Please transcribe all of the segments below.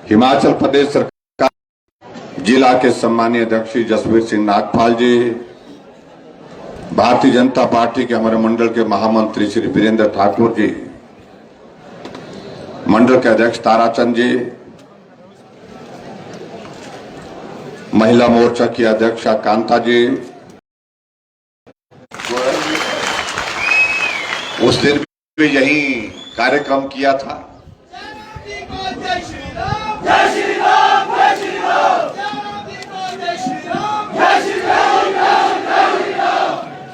हिमाचल प्रदेश सरकार जिला के सम्मानीय अध्यक्ष जसवीर सिंह नागपाल जी, भारतीय जनता पार्टी के हमारे मंडल के महामंत्री श्री वीरेंद्र ठाकुर जी, मंडल के अध्यक्ष ताराचंद जी, महिला मोर्चा की अध्यक्षा कांता जी, उस दिन भी यही कार्यक्रम किया था।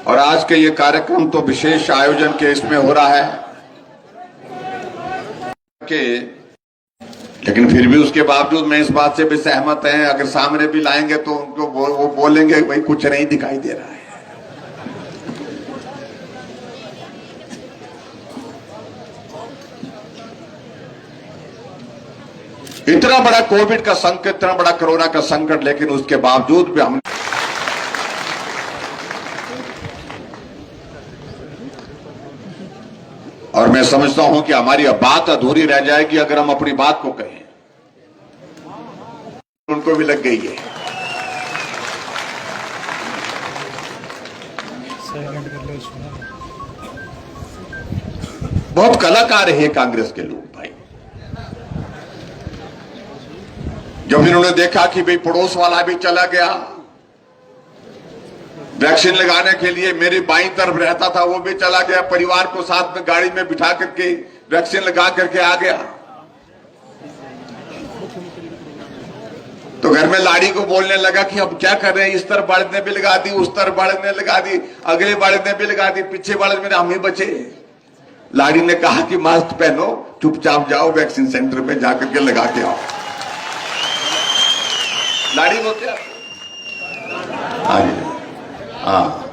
और आज के ये कार्यक्रम तो विशेष आयोजन के इसमें हो रहा है कि, लेकिन फिर भी उसके बावजूद मैं इस बात से भी सहमत है, अगर सामने भी लाएंगे तो उनको वो बोलेंगे भाई कुछ नहीं दिखाई दे रहा है। इतना बड़ा कोविड का संकट, इतना बड़ा कोरोना का संकट, लेकिन उसके बावजूद भी हम और मैं समझता हूं कि हमारी अब बात अधूरी रह जाएगी अगर हम अपनी बात को कहें। उनको भी लग गई है। बहुत कलाकार है कांग्रेस के लोग भाई। जब इन्होंने देखा कि भाई पड़ोस वाला भी चला गया वैक्सीन लगाने के लिए, मेरी बाईं तरफ रहता था वो भी चला गया, परिवार को साथ में गाड़ी में बिठा करके वैक्सीन लगा करके आ गया, तो घर में लाड़ी को बोलने लगा कि अब क्या कर रहे हैं, इस तरफ बाड़े ने भी लगा दी, उस तरफ बाड़े ने लगा दी, अगले बाड़े ने भी लगा दी, पीछे बाड़े में हम ही बचे। लाड़ी ने कहा कि मास्क पहनो, चुपचाप जाओ वैक्सीन सेंटर में जाकर के लगा के आओ। लाड़ी बोलते हैं हाँ,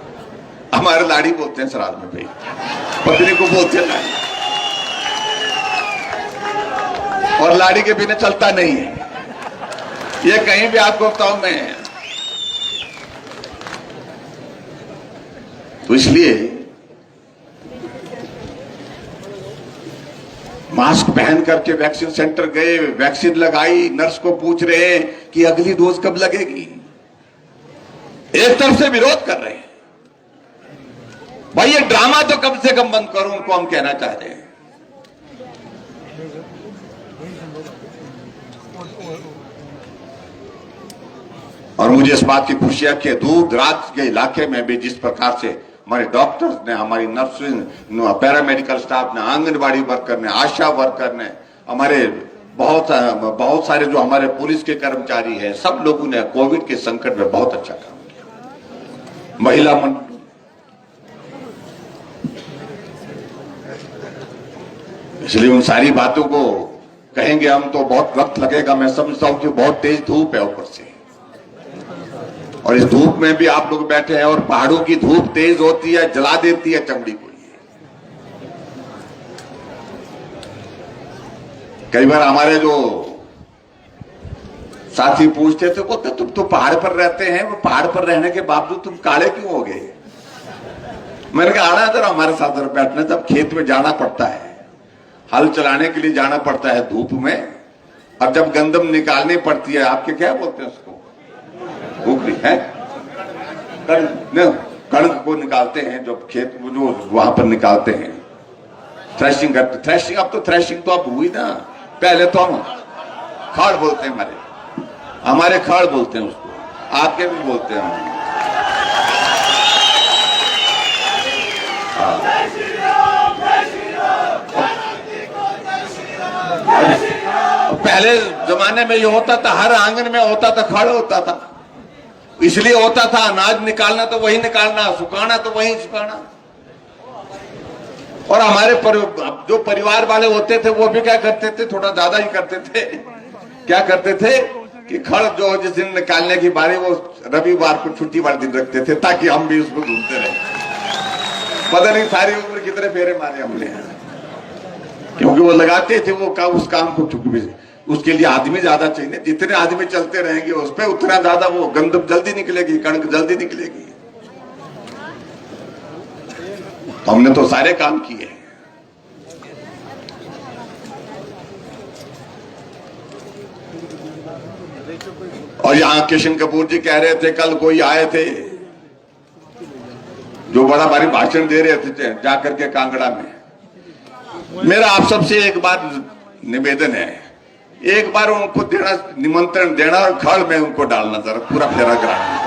हमारे लाड़ी बोलते हैं सराज में भाई, पत्नी को बोलते हैं लाड़ी, और लाड़ी के बिना चलता नहीं है। ये कहीं भी आपको बताऊं मैं, तो इसलिए मास्क पहन करके वैक्सीन सेंटर गए, वैक्सीन लगाई, नर्स को पूछ रहे हैं कि अगली डोज कब लगेगी। एक तरफ से विरोध कर रहे हैं, भाई ये ड्रामा तो कम से कम बंद करो, उनको हम कहना चाहते हैं। और मुझे इस बात की खुशी है कि दूर दराज के इलाके में भी जिस प्रकार से हमारे डॉक्टर्स ने, हमारी नर्सेज, पैरामेडिकल स्टाफ ने, आंगनबाड़ी वर्कर ने, आशा वर्कर ने, हमारे बहुत सारे जो हमारे पुलिस के कर्मचारी हैं, सब लोगों ने कोविड के संकट में बहुत अच्छा काम किया। महिला मंडल, इसलिए उन सारी बातों को कहेंगे हम तो बहुत वक्त लगेगा। मैं समझता हूं कि बहुत तेज धूप है ऊपर से, और इस धूप में भी आप लोग बैठे हैं, और पहाड़ों की धूप तेज होती है, जला देती है चमड़ी को। कई बार हमारे जो साथी पूछते थे, बोलते तुम तो पहाड़ पर रहते हैं, वो पहाड़ पर रहने के बावजूद तुम काले क्यों हो गए। मैंने कहा आना जरा हमारे साथ बैठना, जब खेत में जाना पड़ता है, हल चलाने के लिए जाना पड़ता है धूप में, और जब गंदम निकालनी पड़ती है, आपके क्या बोलते हैं उसको, उखली है, कणक को निकालते हैं, जो खेत में जो वहां पर निकालते हैं, थ्रेशिंग करते, थ्रेशिंग, अब तो थ्रेशिंग तो अब हुई ना, पहले तो हम खाड़ बोलते हैं, हमारे खाड़ बोलते हैं उसको, आपके भी बोलते हैं। पहले जमाने में ये होता था, हर आंगन में होता था, खड़ होता था, इसलिए होता था अनाज निकालना तो वही निकालना, सुखाना तो वही सुखाना। और हमारे जो परिवार वाले होते थे वो भी क्या करते थे, थोड़ा ज्यादा ही करते थे, क्या करते थे कि खड़ जो जिस दिन निकालने की बारी, वो रविवार को छुट्टी वाले दिन रखते थे, ताकि हम भी उसको घूमते रहे। पता नहीं सारी उम्र कितने फेरे मारे हमने, क्योंकि वो लगाते थे वो उस काम को, चूंकि उसके लिए आदमी ज्यादा चाहिए, जितने आदमी चलते रहेंगे उस पर उतना ज्यादा वो गंदम जल्दी निकलेगी, कणक जल्दी निकलेगी। तो हमने तो सारे काम किए। और यहां किशन कपूर जी कह रहे थे, कल कोई आए थे जो बड़ा भारी भाषण दे रहे थे जाकर के कांगड़ा में। मेरा आप सबसे एक बार निवेदन है, एक बार उनको देना, निमंत्रण देना और खड़ में उनको डालना, जरा पूरा फेरा कराना।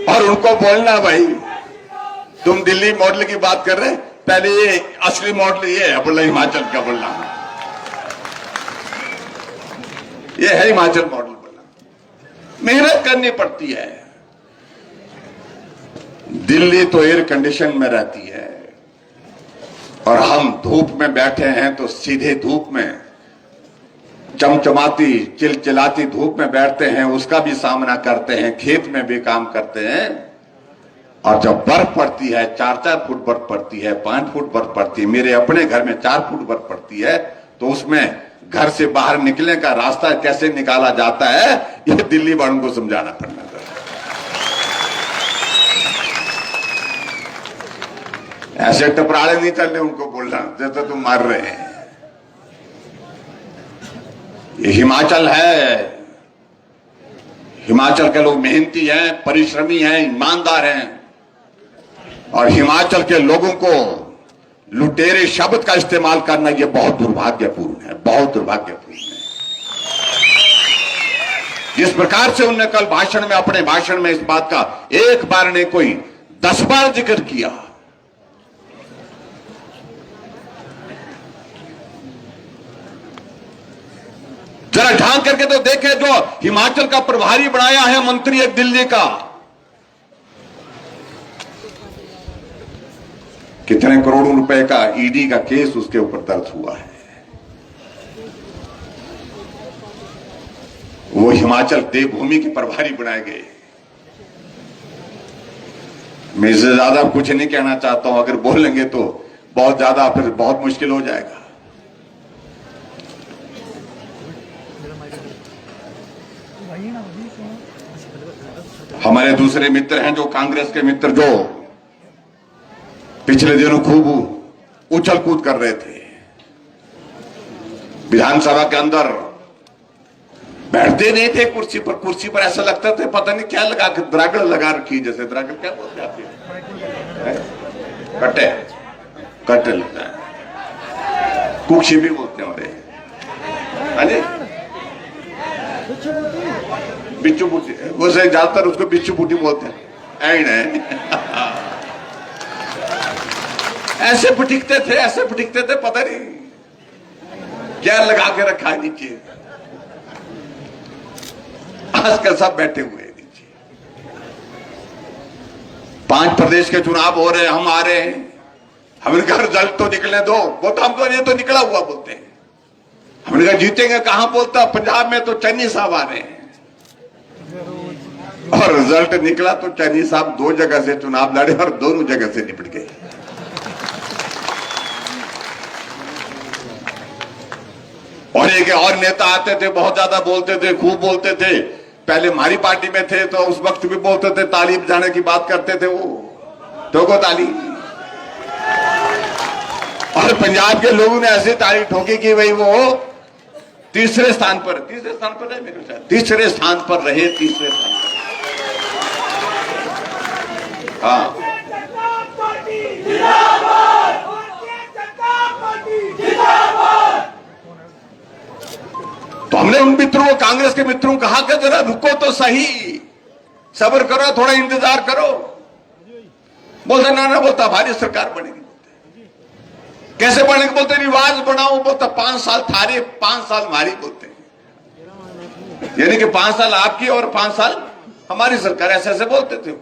और उनको बोलना, भाई तुम दिल्ली मॉडल की बात कर रहे, पहले ये असली मॉडल ये है, बोला हिमाचल का बोलना, ये है हिमाचल मॉडल बोलना। मेहनत करनी पड़ती है। दिल्ली तो एयर कंडीशन में रहती है और हम धूप में बैठे हैं तो सीधे धूप में, चमचमाती चिलचिलाती धूप में बैठते हैं, उसका भी सामना करते हैं, खेत में भी काम करते हैं। और जब बर्फ पड़ती है, 4-4 फुट बर्फ पड़ती है, 5 फुट बर्फ पड़ती है, मेरे अपने घर में 4 फुट बर्फ पड़ती है, तो उसमें घर से बाहर निकलने का रास्ता कैसे निकाला जाता है, ये दिल्ली वालों को समझाना पड़ना है। ऐसे टपराड़े नहीं चलने उनको बोलना जैसे तुम मार रहे हैं। ये हिमाचल है, हिमाचल के लोग मेहनती हैं, परिश्रमी हैं, ईमानदार हैं, और हिमाचल के लोगों को लुटेरे शब्द का इस्तेमाल करना ये बहुत दुर्भाग्यपूर्ण है, बहुत दुर्भाग्यपूर्ण है। जिस प्रकार से उन्होंने कल भाषण में, अपने भाषण में इस बात का एक बार नहीं कोई 10 बार जिक्र किया। जरा ढांक करके तो देखे, जो हिमाचल का प्रभारी बनाया है मंत्री एक दिल्ली का, कितने करोड़ों रुपए का ईडी का केस उसके ऊपर दर्ज हुआ है। वो हिमाचल देवभूमि के प्रभारी बनाए गए। मैं इससे ज्यादा कुछ नहीं कहना चाहता हूं, अगर बोलेंगे तो बहुत ज्यादा फिर बहुत मुश्किल हो जाएगा। हमारे दूसरे मित्र हैं, जो कांग्रेस के मित्र, जो पिछले दिनों खूब उछल कूद कर रहे थे, विधानसभा के अंदर बैठते नहीं थे कुर्सी पर, कुर्सी पर ऐसा लगता था पता नहीं क्या लगा के, द्रागड़ लगा रखी, जैसे द्रागड़ क्या बोलते हैं, कटे कटे लगता है, कुक्षी भी बोलते हैं, अरे बिच्छू बूटी, वैसे ज्यादातर उसको बिच्छू बूटी बोलते हैं। ऐन है ऐसे फटिकते थे, ऐसे फटिकते थे, पता नहीं क्या लगा के रखा है नीचे। आजकल सब बैठे हुए हैं नीचे। 5 प्रदेश के चुनाव हो रहे हैं, हम आ रहे हैं, हमने कहा रिजल्ट तो निकलने दो, वो तो हमको ये तो निकला हुआ बोलते हैं। हमने कहा जीतेंगे कहां, बोलता पंजाब में तो चन्नी साहब आ रहे हैं, और रिजल्ट निकला तो चन्नी साहब 2 जगह से चुनाव लड़े और दोनों जगह से निपट गए। और एक और नेता आते थे, बहुत ज्यादा बोलते थे, खूब बोलते थे, पहले हमारी पार्टी में थे तो उस वक्त भी बोलते थे, ताली बजाने की बात करते थे, वो ठोको ताली। और पंजाब के लोगों ने ऐसे ताली ठोकी कि भाई वो तीसरे स्थान पर रहे, तीसरे स्थान पर रहे, तीसरे स्थान पर। हाँ, तो हमने उन मित्रों, कांग्रेस के मित्रों को कहा कि जरा रुको तो सही, सब्र करो, थोड़ा इंतजार करो। बोलते ना, बोलता भारी सरकार बनेगी, बोलते कैसे बनेगी, बोलते रिवाज बनाओ, बोलता 5 साल थारे 5 साल हमारी, बोलते यानी कि 5 साल आपकी और 5 साल हमारी सरकार, ऐसे ऐसे बोलते थे।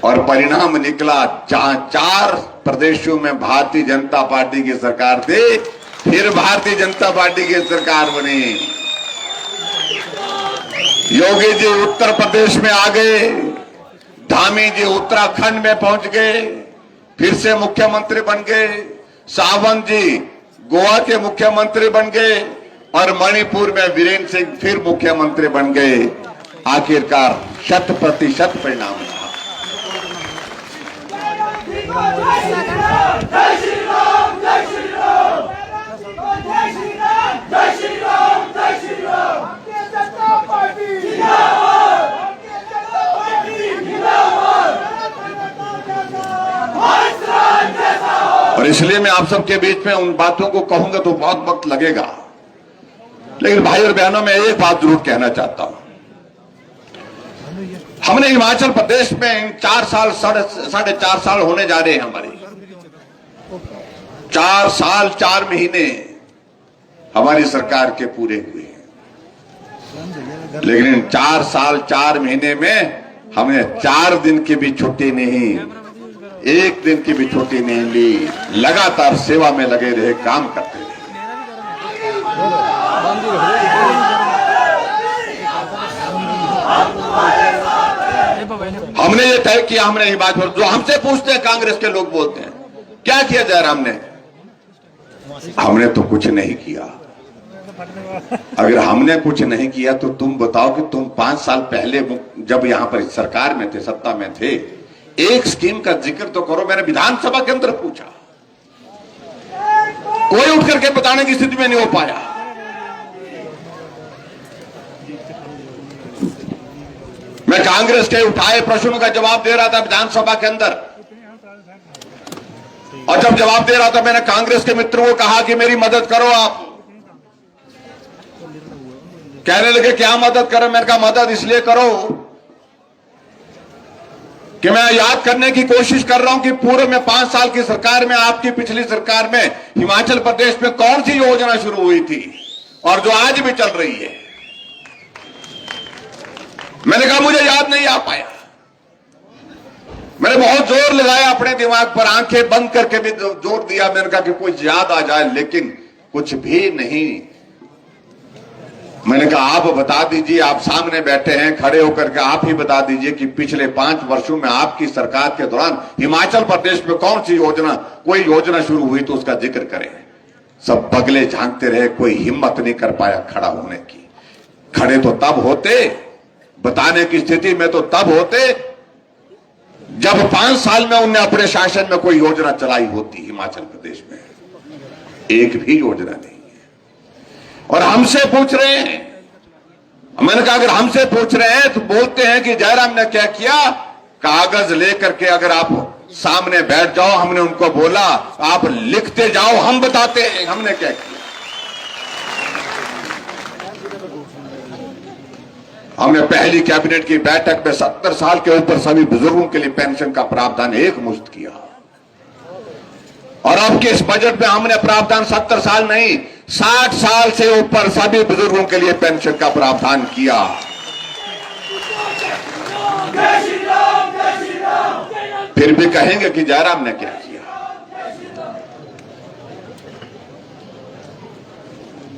और परिणाम निकला, जहां 4 प्रदेशों में भारतीय जनता पार्टी की सरकार थी, फिर भारतीय जनता पार्टी की सरकार बनी। योगी जी उत्तर प्रदेश में आ गए, धामी जी उत्तराखंड में पहुंच गए, फिर से मुख्यमंत्री बन गए, सावंत जी गोवा के मुख्यमंत्री बन गए, और मणिपुर में वीरेंद्र सिंह फिर मुख्यमंत्री बन गए। आखिरकार 100% परिणाम रहा। और इसलिए मैं आप सबके बीच में उन बातों को कहूंगा तो बहुत वक्त लगेगा, लेकिन भाई और बहनों मैं एक बात जरूर कहना चाहता हूं। हमने हिमाचल प्रदेश में 4 साल, साढ़े 4 साल होने जा रहे हैं हमारे। 4 साल 4 महीने हमारी सरकार के पूरे हुए हैं, लेकिन इन 4 साल 4 महीने में हमने 4 दिन की भी छुट्टी नहीं, 1 दिन की भी छुट्टी नहीं ली। लगातार सेवा में लगे रहे, काम करते रहे। हमने ये तय किया, हमने हिमाचल, जो हमसे पूछते हैं कांग्रेस के लोग बोलते हैं क्या किया जयराम ने, हमने तो कुछ नहीं किया। अगर हमने कुछ नहीं किया तो तुम बताओ कि तुम 5 साल पहले जब यहां पर सरकार में थे, सत्ता में थे, एक स्कीम का जिक्र तो करो। मैंने विधानसभा के अंदर पूछा, कोई उठ करके बताने की स्थिति में नहीं हो पाया। मैं कांग्रेस के उठाए प्रश्नों का जवाब दे रहा था विधानसभा के अंदर, और जब जवाब दे रहा था मैंने कांग्रेस के मित्रों को कहा कि मेरी मदद करो आप। कहने लगे क्या मदद करो? मैंने कहा मदद इसलिए करो कि मैं याद करने की कोशिश कर रहा हूं कि पूर्व में 5 साल की सरकार में, आपकी पिछली सरकार में हिमाचल प्रदेश में कौन सी योजना शुरू हुई थी और जो आज भी चल रही है। मैंने कहा मुझे याद नहीं आ पाया। मैंने बहुत जोर लगाया अपने दिमाग पर, आंखें बंद करके भी जोर दिया। मैंने कहा कि कुछ याद आ जाए, लेकिन कुछ भी नहीं। मैंने कहा आप बता दीजिए, आप सामने बैठे हैं, खड़े होकर के आप ही बता दीजिए कि पिछले 5 वर्षों में आपकी सरकार के दौरान हिमाचल प्रदेश में कौन सी योजना, कोई योजना शुरू हुई तो उसका जिक्र करें। सब बगले झांकते रहे, कोई हिम्मत नहीं कर पाया खड़ा होने की। खड़े तो तब होते, बताने की स्थिति में तो तब होते जब 5 साल में उन्हें अपने शासन में कोई योजना चलाई होती। हिमाचल प्रदेश में एक भी योजना नहीं है। और हमसे पूछ रहे हैं, मैंने कहा अगर हमसे पूछ रहे हैं तो बोलते हैं कि जयराम ने क्या किया। कागज लेकर के अगर आप सामने बैठ जाओ, हमने उनको बोला आप लिखते जाओ, हम बताते हैं हमने क्या किया। हमने पहली कैबिनेट की बैठक में 70 साल के ऊपर सभी बुजुर्गों के लिए पेंशन का प्रावधान एक मुश्त किया, और अब के इस बजट में हमने प्रावधान 70 साल नहीं 60 साल से ऊपर सभी बुजुर्गों के लिए पेंशन का प्रावधान किया। फिर भी कहेंगे कि जयराम ने क्या किया।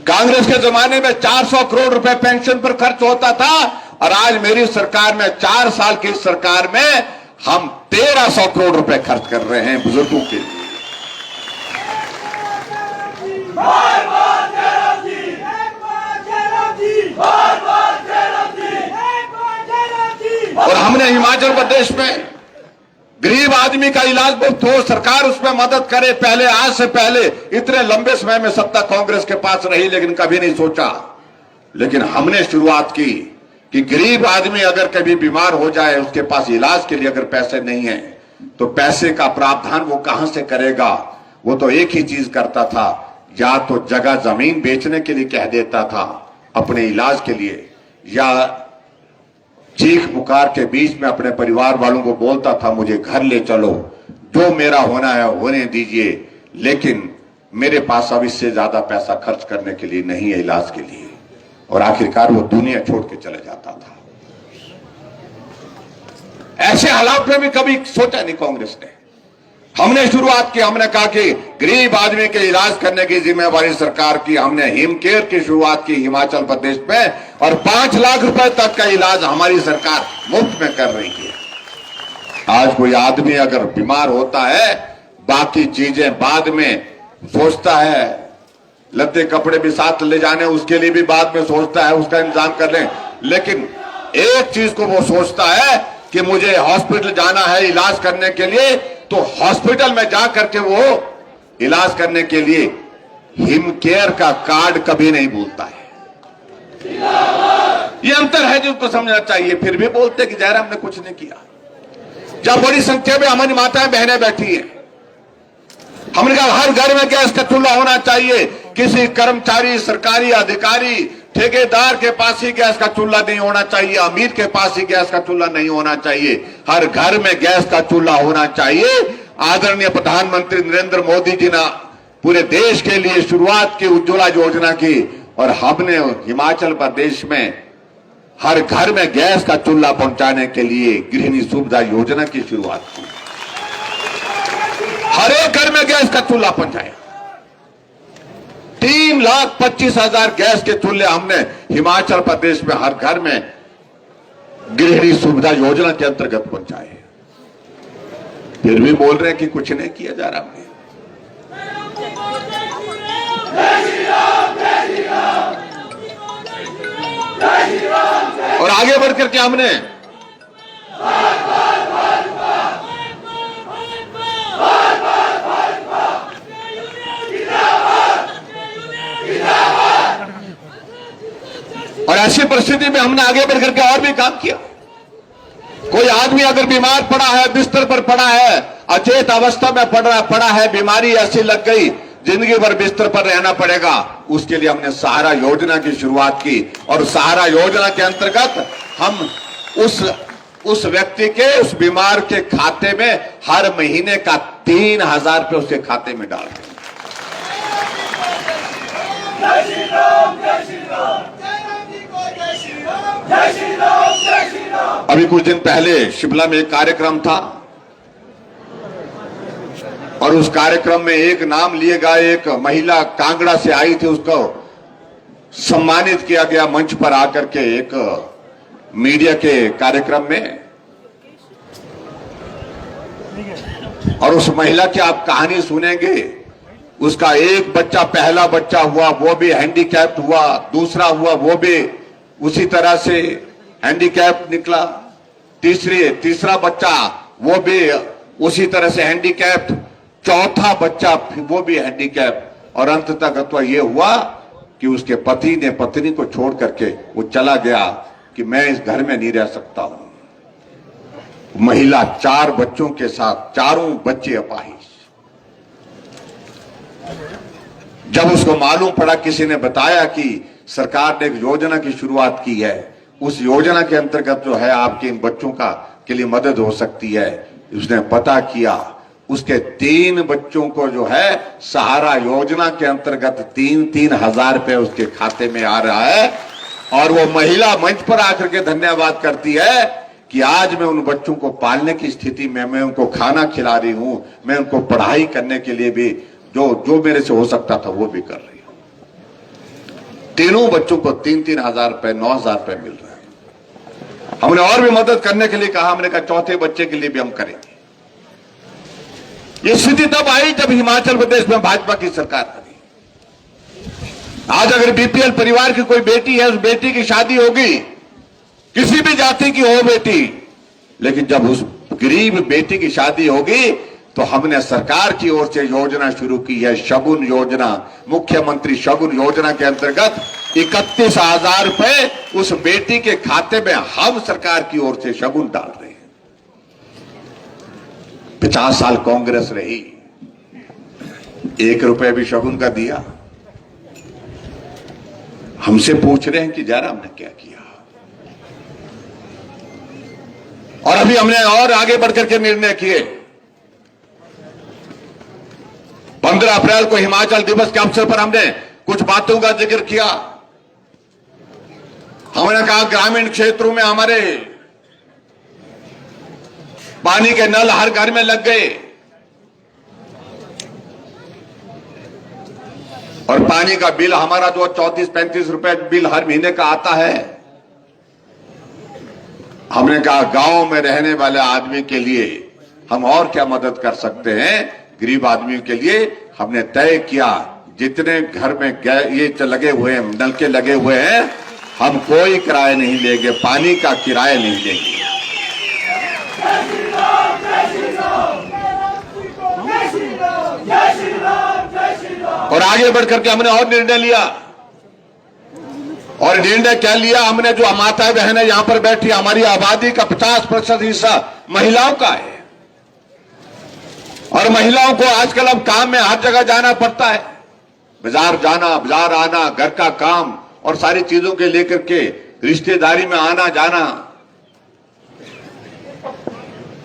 कांग्रेस के जमाने में 400 करोड़ रुपए पेंशन पर खर्च होता था, और आज मेरी सरकार में 4 साल की सरकार में हम 1300 करोड़ रुपए खर्च कर रहे हैं बुजुर्गों के लिए। और हमने हिमाचल प्रदेश में गरीब आदमी का इलाज मुफ्त हो, सरकार उसमें मदद करे। पहले, आज से पहले इतने लंबे समय में सत्ता कांग्रेस के पास रही, लेकिन कभी नहीं सोचा। लेकिन हमने शुरुआत की कि गरीब आदमी अगर कभी बीमार हो जाए, उसके पास इलाज के लिए अगर पैसे नहीं है तो पैसे का प्रावधान वो कहां से करेगा। वो तो एक ही चीज करता था, या तो जगह जमीन बेचने के लिए कह देता था अपने इलाज के लिए, या चीख पुकार के बीच में अपने परिवार वालों को बोलता था मुझे घर ले चलो, जो मेरा होना है होने दीजिए, लेकिन मेरे पास अब इससे ज्यादा पैसा खर्च करने के लिए नहीं है इलाज के लिए। और आखिरकार वो दुनिया छोड़ के चले जाता था। ऐसे हालात में भी कभी सोचा नहीं कांग्रेस ने। हमने शुरुआत की, हमने कहा कि गरीब आदमी के इलाज करने की जिम्मेवारी सरकार की। हमने हिम केयर की शुरुआत की हिमाचल प्रदेश में, और 5 लाख रुपए तक का इलाज हमारी सरकार मुफ्त में कर रही है। आज कोई आदमी अगर बीमार होता है, बाकी चीजें बाद में सोचता है, लत्ते कपड़े भी साथ ले जाने उसके लिए भी बाद में सोचता है उसका इंतजाम कर लें, लेकिन एक चीज को वो सोचता है कि मुझे हॉस्पिटल जाना है इलाज करने के लिए, तो हॉस्पिटल में जा करके वो इलाज करने के लिए हिम केयर का कार्ड कभी नहीं भूलता है। ये अंतर है जिसको समझना चाहिए। फिर भी बोलते कि जयराम ने कुछ नहीं किया। जब बड़ी संख्या में हमारी माताएं बहनें बैठी हैं, हमने कहा हर घर में गैस का चूल्हा होना चाहिए। किसी कर्मचारी, सरकारी अधिकारी, ठेकेदार के पास ही गैस का चूल्हा नहीं होना चाहिए, अमीर के पास ही गैस का चूल्हा नहीं होना चाहिए, हर घर में गैस का चूल्हा होना चाहिए। आदरणीय प्रधानमंत्री नरेंद्र मोदी जी ने पूरे देश के लिए शुरुआत की उज्ज्वला योजना की, और हमने हिमाचल प्रदेश में हर घर में गैस का चूल्हा पहुंचाने के लिए गृहिणी सुविधा योजना की शुरुआत की। हर एक घर में गैस का चूल्हा पहुंचाया। 3,25,000 गैस के चूल्हे हमने हिमाचल प्रदेश में हर घर में गृहिणी सुविधा योजना के अंतर्गत पहुंचाए। फिर भी बोल रहे हैं कि कुछ नहीं किया जा रहा। हमने और आगे बढ़कर के हमने और ऐसी परिस्थिति में हमने आगे बढ़कर के और भी काम किया। कोई आदमी अगर बीमार पड़ा है, बिस्तर पर पड़ा है, अचेत अवस्था में पड़ा है, बीमारी ऐसी लग गई, जिंदगी भर बिस्तर पर रहना पड़ेगा, उसके लिए हमने सहारा योजना की शुरुआत की। और सहारा योजना के अंतर्गत हम उस व्यक्ति के, उस बीमार के खाते में हर महीने का 3,000 रुपये उसके खाते में डाल दें। अभी कुछ दिन पहले शिमला में एक कार्यक्रम था, और उस कार्यक्रम में एक नाम लिए गए, एक महिला कांगड़ा से आई थी, उसको सम्मानित किया गया मंच पर आकर के एक मीडिया के कार्यक्रम में। और उस महिला की आप कहानी सुनेंगे। उसका एक बच्चा, पहला बच्चा हुआ वो भी हैंडीकैप्ड हुआ, दूसरा हुआ वो भी उसी तरह से हैंडीकैप्ड निकला, तीसरा बच्चा वो भी उसी तरह से हैंडीकैप्ड, चौथा बच्चा वो भी हैंडीकैप्ड, और अंत तक तो ये हुआ कि उसके पति ने पत्नी को छोड़ करके वो चला गया कि मैं इस घर में नहीं रह सकता हूं। महिला 4 बच्चों के साथ, चारों बच्चे अपाहिज। जब उसको मालूम पड़ा, किसी ने बताया कि सरकार ने एक योजना की शुरुआत की है, उस योजना के अंतर्गत जो है आपके इन बच्चों का के लिए मदद हो सकती है, उसने पता किया, उसके 3 बच्चों को जो है सहारा योजना के अंतर्गत 3,000 रुपए उसके खाते में आ रहा है। और वो महिला मंच पर आकर के धन्यवाद करती है कि आज मैं उन बच्चों को पालने की स्थिति में, मैं उनको खाना खिला रही हूं, मैं उनको पढ़ाई करने के लिए भी जो मेरे से हो सकता था वो भी कर रही हूं। तीनों बच्चों को 3,000 रुपए, 9,000 रुपए मिल रहे हैं। हमने और भी मदद करने के लिए कहा। हमने कहा चौथे बच्चे के लिए भी हम करेंगे। ये स्थिति तब आई जब हिमाचल प्रदेश में भाजपा की सरकार बनी। आज अगर बीपीएल परिवार की कोई बेटी है, उस बेटी की शादी होगी, किसी भी जाति की हो बेटी, लेकिन जब उस गरीब बेटी की शादी होगी तो हमने सरकार की ओर से योजना शुरू की है, शगुन योजना। मुख्यमंत्री शगुन योजना के अंतर्गत 31,000 रुपए उस बेटी के खाते में हम सरकार की ओर से शगुन डाल रहे हैं। 50 साल कांग्रेस रही, 1 रुपए भी शगुन का दिया। हमसे पूछ रहे हैं कि जयराम ने क्या किया। और अभी हमने और आगे बढ़कर के निर्णय किए। 15 अप्रैल को हिमाचल दिवस के अवसर पर हमने कुछ बातों का जिक्र किया। हमने कहा ग्रामीण क्षेत्रों में हमारे पानी के नल हर घर में लग गए, और पानी का बिल हमारा जो 34-35 रुपए बिल हर महीने का आता है। हमने कहा गांव में रहने वाले आदमी के लिए हम और क्या मदद कर सकते हैं। गरीब आदमियों के लिए हमने तय किया जितने घर में ये लगे हुए हैं, नलके लगे हुए हैं, हम कोई किराया नहीं लेंगे, पानी का किराया नहीं लेंगे। और आगे बढ़कर के हमने और निर्णय लिया। और निर्णय क्या लिया हमने? जो माता बहनें यहां पर बैठी, हमारी आबादी का 50% हिस्सा महिलाओं का है। और महिलाओं को आजकल अब काम में हर जगह जाना पड़ता है, बाजार जाना, बाजार आना, घर का काम और सारी चीजों के लेकर के रिश्तेदारी में आना जाना।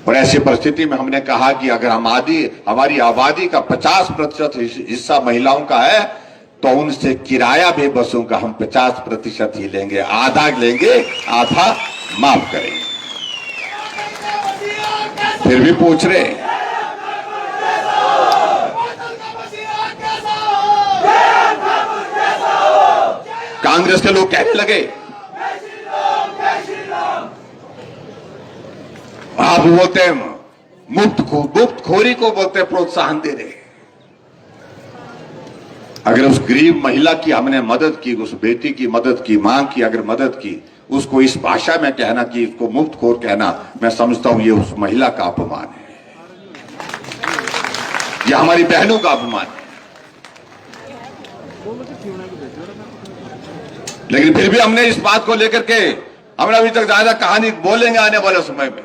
और ऐसी परिस्थिति में हमने कहा कि अगर हमारी आबादी का 50% हिस्सा महिलाओं का है तो उनसे किराया भी बसों का हम 50% ही लेंगे, आधा लेंगे, आधा माफ करेंगे। फिर भी पूछ रहे कांग्रेस के लोग कहने लगे आप बोलते हैं मुफ्तखोरी को बोलते प्रोत्साहन दे रहे। अगर उस गरीब महिला की हमने मदद की, उस बेटी की मदद की, मां की अगर मदद की, उसको इस भाषा में कहना कि इसको मुफ्तखोर कहना, मैं समझता हूं ये उस महिला का अपमान है, यह हमारी बहनों का अपमान है। लेकिन फिर भी हमने इस बात को लेकर के हमने अभी तक ज्यादा कहानी बोलेंगे आने वाले समय में।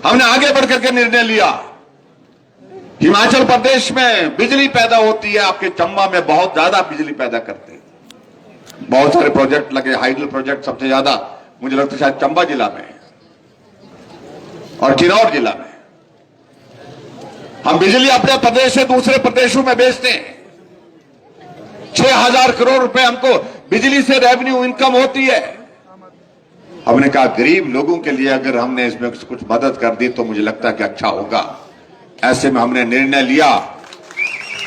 हमने आगे बढ़कर के निर्णय लिया। हिमाचल प्रदेश में बिजली पैदा होती है, आपके चंबा में बहुत ज्यादा बिजली पैदा करते हैं, बहुत सारे प्रोजेक्ट लगे, हाइडल प्रोजेक्ट सबसे ज्यादा मुझे लगता है शायद चंबा जिला में और किन्नौर जिला में। हम बिजली अपने प्रदेश से दूसरे प्रदेशों में बेचते हैं। 6,000 करोड़ रुपए हमको बिजली से रेवेन्यू इनकम होती है। हमने कहा गरीब लोगों के लिए अगर हमने इसमें कुछ मदद कर दी तो मुझे लगता है कि अच्छा होगा। ऐसे में हमने निर्णय लिया।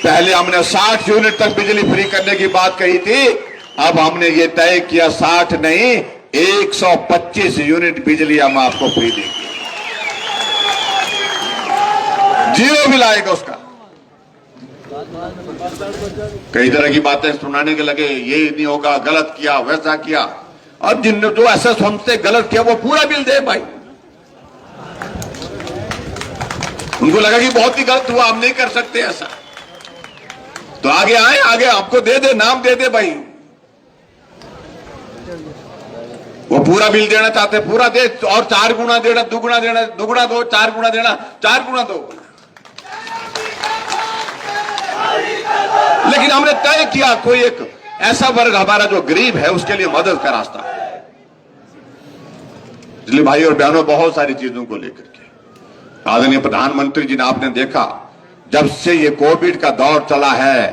पहले हमने 60 यूनिट तक बिजली फ्री करने की बात कही थी, अब हमने ये तय किया 60 नहीं 125 यूनिट बिजली हम आपको फ्री देंगे, जीरो बिल आएगा उसका। कई तरह की बातें सुनाने के लगे, ये नहीं होगा, गलत किया, वैसा किया। अब जिनने जो ऐसा समझते गलत किया वो पूरा बिल दे भाई। उनको लगा कि बहुत ही गलत हुआ, हम नहीं कर सकते ऐसा, तो आगे आए, आगे आपको दे दे, नाम दे दे भाई। वो पूरा बिल देना चाहते पूरा दे, और 4 गुना देना, दुगुना देना, दुगुना दो, 4 गुना देना, 4 गुना दो। लेकिन हमने तय किया कोई एक ऐसा वर्ग हमारा जो गरीब है उसके लिए मदद का रास्ता है। इसलिए भाई और बहनों, बहुत सारी चीजों को लेकर के आदरणीय प्रधानमंत्री जी ने, आपने देखा जब से ये कोविड का दौर चला है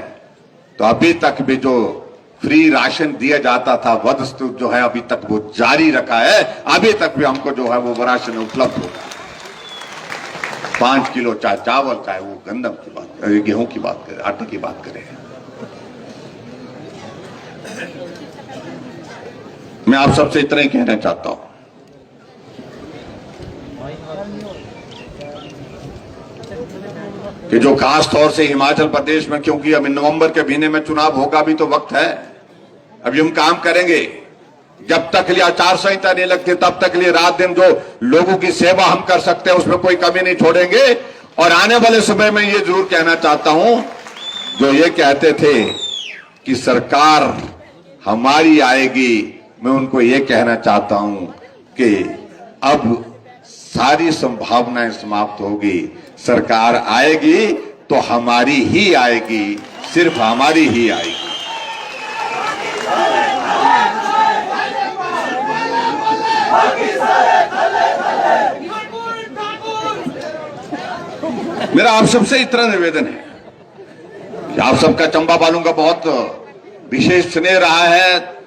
तो अभी तक भी जो फ्री राशन दिया जाता था वस्तु जो है अभी तक वो जारी रखा है। अभी तक भी हमको जो है वो राशन उपलब्ध होगा। 5 किलो चाहे चावल, चाहे वो गंदम की बात करें, गेहूं की बात करें, आटे की बात करें। मैं आप सबसे इतना ही कहना चाहता हूं कि जो खास तौर से हिमाचल प्रदेश में, क्योंकि अब नवंबर के महीने में चुनाव होगा, भी तो वक्त है, अभी हम काम करेंगे। जब तक लिए आचार संहिता नहीं लगती तब तक लिए रात दिन जो लोगों की सेवा हम कर सकते हैं उसमें कोई कमी नहीं छोड़ेंगे। और आने वाले समय में ये जरूर कहना चाहता हूं, जो ये कहते थे कि सरकार हमारी आएगी, मैं उनको ये कहना चाहता हूं कि अब सारी संभावनाएं समाप्त होगी। सरकार आएगी तो हमारी ही आएगी, सिर्फ हमारी ही आएगी। मेरा आप सबसे इतना निवेदन है कि आप सबका चंबा वालों का बहुत विशेष स्नेह रहा है।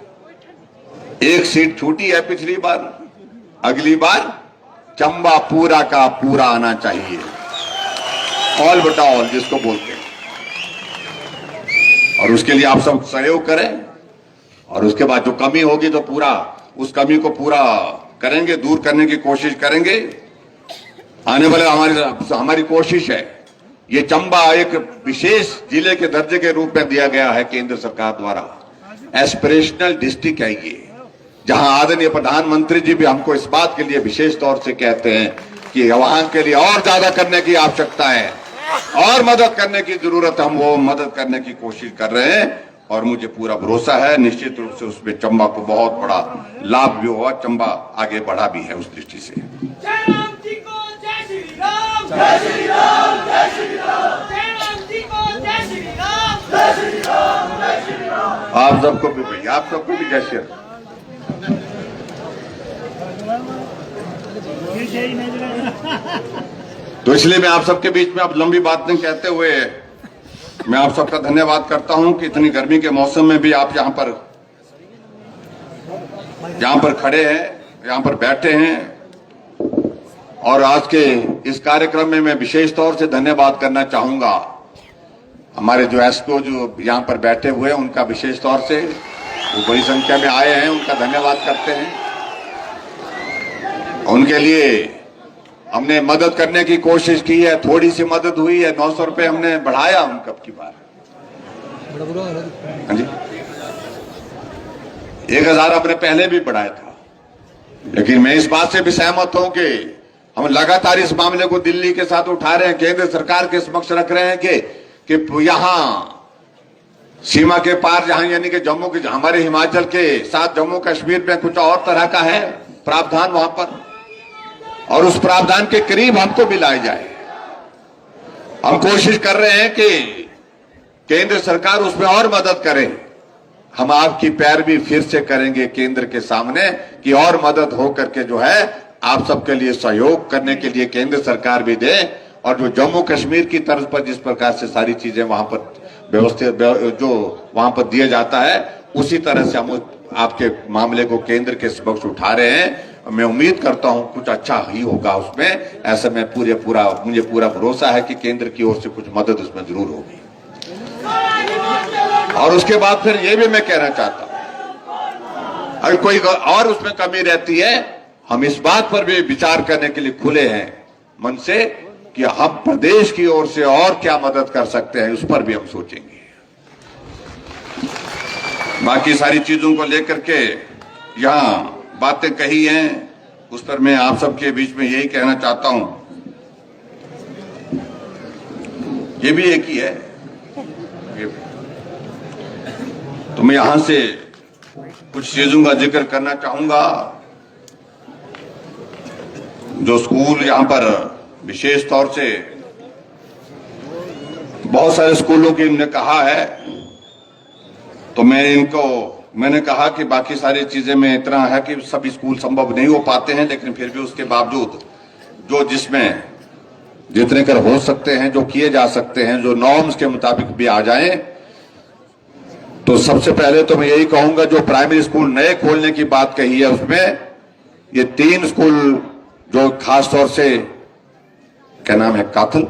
एक सीट छूटी है पिछली बार, अगली बार चंबा पूरा का पूरा आना चाहिए, ऑल बटा ऑल जिसको बोलते हैं। और उसके लिए आप सब सहयोग करें, और उसके बाद जो कमी होगी तो पूरा उस कमी को पूरा करेंगे, दूर करने की कोशिश करेंगे। आने वाले हमारी कोशिश है, ये चंबा एक विशेष जिले के दर्जे के रूप में दिया गया है केंद्र सरकार द्वारा। एस्पिरेशनल डिस्ट्रिक्ट है ये, जहां आदरणीय प्रधानमंत्री जी भी हमको इस बात के लिए विशेष तौर से कहते हैं कि वहां के लिए और ज्यादा करने की आवश्यकता है और मदद करने की जरूरत है। हम वो मदद करने की कोशिश कर रहे हैं और मुझे पूरा भरोसा है निश्चित रूप से उसमें चंबा को बहुत बड़ा लाभ भी हुआ, चंबा आगे बढ़ा भी है उस दृष्टि से। जय राम जी को जय श्री राम, जय श्री राम, जय श्री राम, जय राम जी को जय श्री राम, जय श्री राम, जय श्री राम। आप सबको भी भैया, आप सबको भी जय श्री राम। तो इसलिए मैं आप सबके बीच में अब लंबी बात नहीं कहते हुए मैं आप सबका धन्यवाद करता हूं कि इतनी गर्मी के मौसम में भी आप यहां पर खड़े हैं, यहां पर बैठे हैं। और आज के इस कार्यक्रम में मैं विशेष तौर से धन्यवाद करना चाहूंगा हमारे जो एसपीओ जो यहां पर बैठे हुए हैं उनका विशेष तौर से, वो बड़ी संख्या में आए हैं, उनका धन्यवाद करते हैं। उनके लिए हमने मदद करने की कोशिश की है, थोड़ी सी मदद हुई है, 900 रुपए हमने बढ़ाया उनका की बार। हाँ जी, 1000 हमने पहले भी बढ़ाया था। लेकिन मैं इस बात से भी सहमत हूं कि हम लगातार इस मामले को दिल्ली के साथ उठा रहे हैं, केंद्र सरकार के समक्ष रख रहे हैं कि यहां सीमा के पार जहां यानी कि जम्मू के हमारे हिमाचल के साथ जम्मू कश्मीर में कुछ और तरह का है प्रावधान वहां पर, और उस प्रावधान के करीब हमको भी लाया जाए। हम कोशिश कर रहे हैं कि केंद्र सरकार उसमें और मदद करे। हम आपकी पैरवी फिर से करेंगे केंद्र के सामने कि और मदद हो करके जो है आप सबके लिए सहयोग करने के लिए केंद्र सरकार भी दे, और जो जम्मू कश्मीर की तर्ज पर जिस प्रकार से सारी चीजें वहां पर व्यवस्थित जो वहां पर दिया जाता है उसी तरह से हम आपके मामले को केंद्र के समक्ष उठा रहे हैं। मैं उम्मीद करता हूं कुछ अच्छा ही होगा उसमें, ऐसा मैं मुझे पूरा भरोसा है कि केंद्र की ओर से कुछ मदद उसमें जरूर होगी। और उसके बाद फिर ये भी मैं कहना चाहता हूं अगर कोई और उसमें कमी रहती है हम इस बात पर भी विचार करने के लिए खुले हैं मन से कि हम प्रदेश की ओर से और क्या मदद कर सकते हैं, उस पर भी हम सोचेंगे। बाकी सारी चीजों को लेकर के यहां बातें कही हैं उस पर मैं आप सबके बीच में यही कहना चाहता हूं, ये भी एक ही है। तो मैं यहां से कुछ चीजों का जिक्र करना चाहूंगा। जो स्कूल यहां पर विशेष तौर से बहुत सारे स्कूलों की हमने कहा है, तो मैंने कहा कि बाकी सारी चीजें में इतना है कि सभी स्कूल संभव नहीं हो पाते हैं, लेकिन फिर भी उसके बावजूद जो जिसमें जितने कर हो सकते हैं, जो किए जा सकते हैं, जो नॉर्म्स के मुताबिक भी आ जाएं। तो सबसे पहले तो मैं यही कहूंगा जो प्राइमरी स्कूल नए खोलने की बात कही है उसमें ये 3 स्कूल जो खास तौर से क्या नाम है, काथल,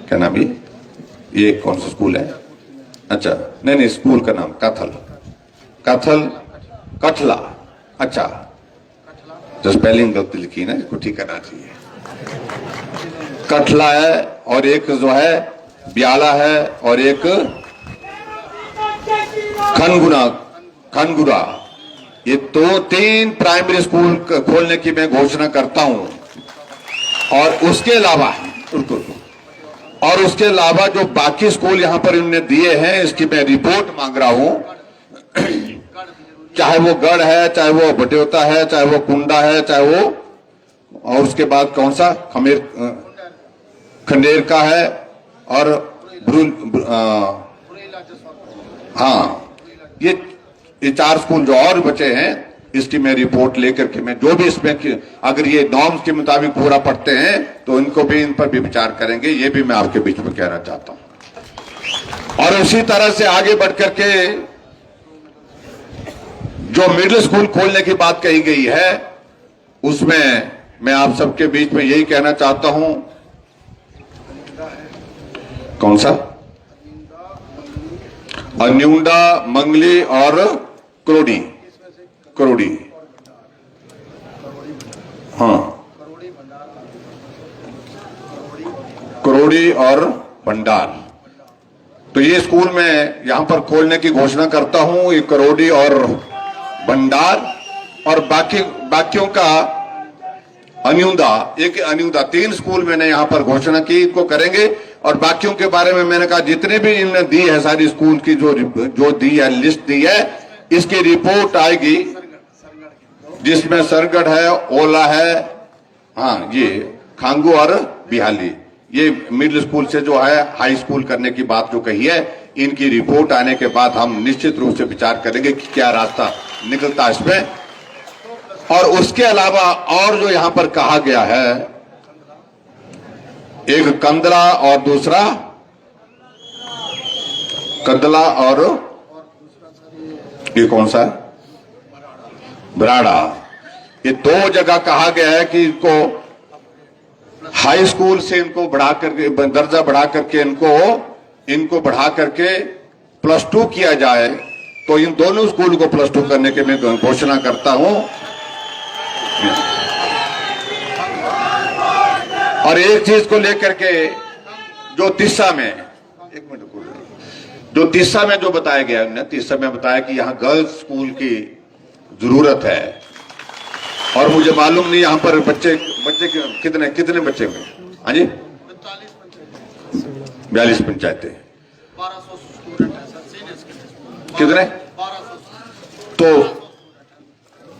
क्या नाम ये कौन सा स्कूल है? अच्छा नहीं स्कूल का नाम कठला। अच्छा जो स्पेलिंग गलती लिखी ना, इसको ठीक करना चाहिए। कठला है और एक जो है ब्याला है और एक खनगुरा। ये 3 प्राइमरी स्कूल खोलने की मैं घोषणा करता हूं। और उसके अलावा जो बाकी स्कूल यहां पर इन्होंने दिए हैं इसकी मैं रिपोर्ट मांग रहा हूं। चाहे वो गढ़ है, चाहे वो बटेवता है, चाहे वो कुंडा है, चाहे वो और उसके बाद कौन सा खंडेर का है और ये 4 स्कूल जो और बचे हैं इसकी मैं रिपोर्ट लेकर के मैं जो भी इसमें अगर ये नॉर्म्स के मुताबिक पूरा पढ़ते हैं तो इन पर भी विचार करेंगे। ये भी मैं आपके बीच में कहना चाहता हूं। और उसी तरह से आगे बढ़ करके जो मिडिल स्कूल खोलने की बात कही गई है उसमें मैं आप सबके बीच में यही कहना चाहता हूं। कौन सा? अन्यूंडा, मंगली और करोड़ी। हाँ, करोड़ी और भंडार, तो ये स्कूल में यहां पर खोलने की घोषणा करता हूं, एक करोड़ी और भंडार और बाकियों का अन्यूदा 3 स्कूल मैंने यहां पर घोषणा की, इनको करेंगे। और बाकियों के बारे में मैंने कहा जितने भी इन्होंने दी है सारी स्कूल की जो दी है, लिस्ट दी है, इसकी रिपोर्ट आएगी, जिसमें सरगढ़ है, ओला है, हाँ ये खांगू और बिहाली, ये मिडिल स्कूल से जो है हाई स्कूल करने की बात जो कही है, इनकी रिपोर्ट आने के बाद हम निश्चित रूप से विचार करेंगे कि क्या रास्ता निकलता है इसमें। और उसके अलावा और जो यहां पर कहा गया है, एक कंदला और दूसरा कंदला और ये कौन सा है, बराड़ा, ये 2 जगह कहा गया है कि इनको हाई स्कूल से इनको बढ़ा करके दर्जा बढ़ा करके इनको बढ़ा करके +2 किया जाए। तो इन दोनों स्कूल को +2 करने के मैं घोषणा करता हूं। और एक चीज को लेकर के जो तीसा में, एक मिनट, जो तीसा में जो बताया गया है, तीसा में बताया कि यहां गर्ल्स स्कूल की जरूरत है। और मुझे मालूम नहीं यहां पर बच्चे कितने बच्चे हुए, हाँ जी 42 पंचायतें, 1200 स्टूडेंट है सर, सीनियर्स के कितने 1200।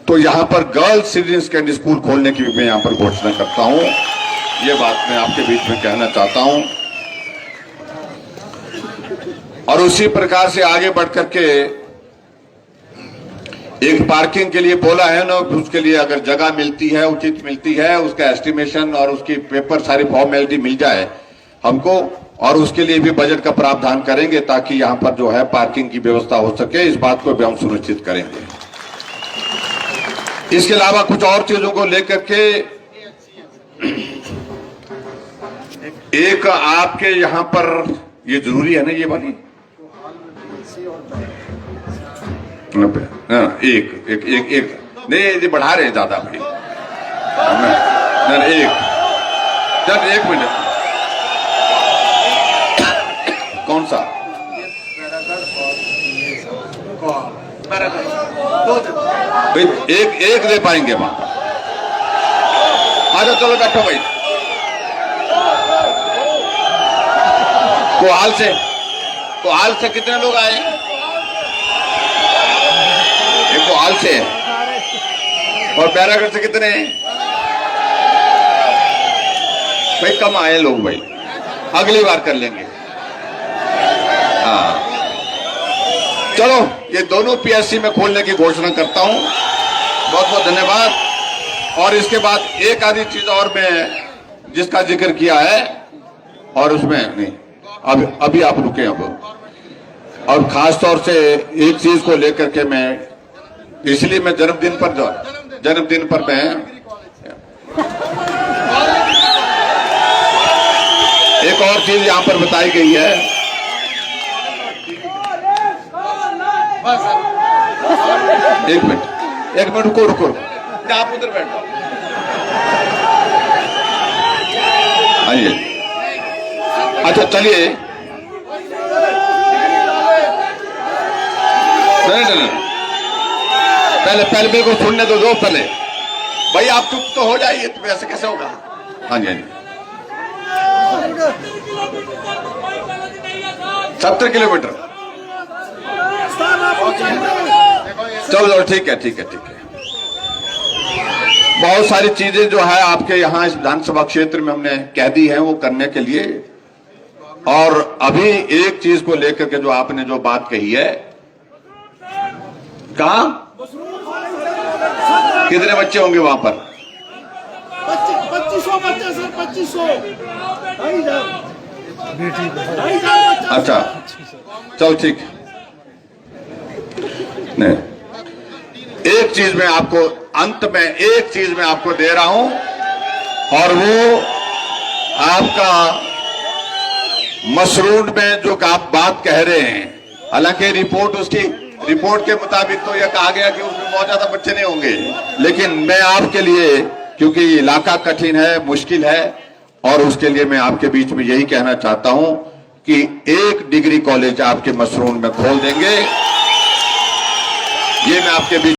तो यहां पर गर्ल्स सीनियर सेकेंडरी स्कूल खोलने की भी मैं यहां पर घोषणा करता हूं। ये बात मैं आपके बीच में कहना चाहता हूं। और उसी प्रकार से आगे बढ़ करके एक पार्किंग के लिए बोला है ना, उसके लिए अगर जगह मिलती है, उचित मिलती है, उसका एस्टिमेशन और उसकी पेपर सारी फॉर्मेलिटी मिल जाए हमको, और उसके लिए भी बजट का प्रावधान करेंगे ताकि यहां पर जो है पार्किंग की व्यवस्था हो सके। इस बात को भी हम सुनिश्चित करेंगे। इसके अलावा कुछ और चीजों को लेकर के एक आपके यहां पर ये जरूरी है ना, ये वाली एक नहीं, ये बढ़ा रहे हैं ज्यादा भाई, एक मिनट, कौन सा एक दे पाएंगे वहां, आ जाओ, चलो बैठो भाई। कोहाल से कितने लोग आए, एक कोहाल से और बैरागढ़ से कितने भाई, कम आए लोग भाई, अगली बार कर लेंगे। हाँ चलो, ये दोनों पीएससी में खोलने की घोषणा करता हूं। बहुत बहुत धन्यवाद। और इसके बाद एक आधी चीज और मैं जिसका जिक्र किया है, और उसमें नहीं, अभी आप रुके अब। और खास तौर से एक चीज को लेकर के मैं, इसलिए मैं जन्मदिन पर मैं एक और चीज यहां पर बताई गई है। एक मिनट रुको, आप उधर बैठो। आइए, अच्छा चलिए, नहीं, पहले मेरे को सुनने दो पहले भाई, आप चुप तो हो जाइए, तो ऐसे कैसे होगा। हाँ जी 70 किलोमीटर, चलो ठीक है। बहुत सारी चीजें जो है आपके यहाँ इस विधानसभा क्षेत्र में हमने कह दी है वो करने के लिए। और अभी एक चीज को लेकर के जो आपने जो बात कही है, कहा कितने बच्चे होंगे वहां पर? 2500 बच्चे सर, 2500। अच्छा चलो ठीक। नहीं, एक चीज मैं आपको अंत में एक चीज मैं आपको दे रहा हूं, और वो आपका मसरूड में जो आप बात कह रहे हैं, हालांकि रिपोर्ट के मुताबिक तो यह कहा गया कि उसमें बहुत ज्यादा बच्चे नहीं होंगे, लेकिन मैं आपके लिए, क्योंकि इलाका कठिन है, मुश्किल है, और उसके लिए मैं आपके बीच में यही कहना चाहता हूं कि 1 डिग्री कॉलेज आपके मसरून में खोल देंगे। ये मैं आपके बीच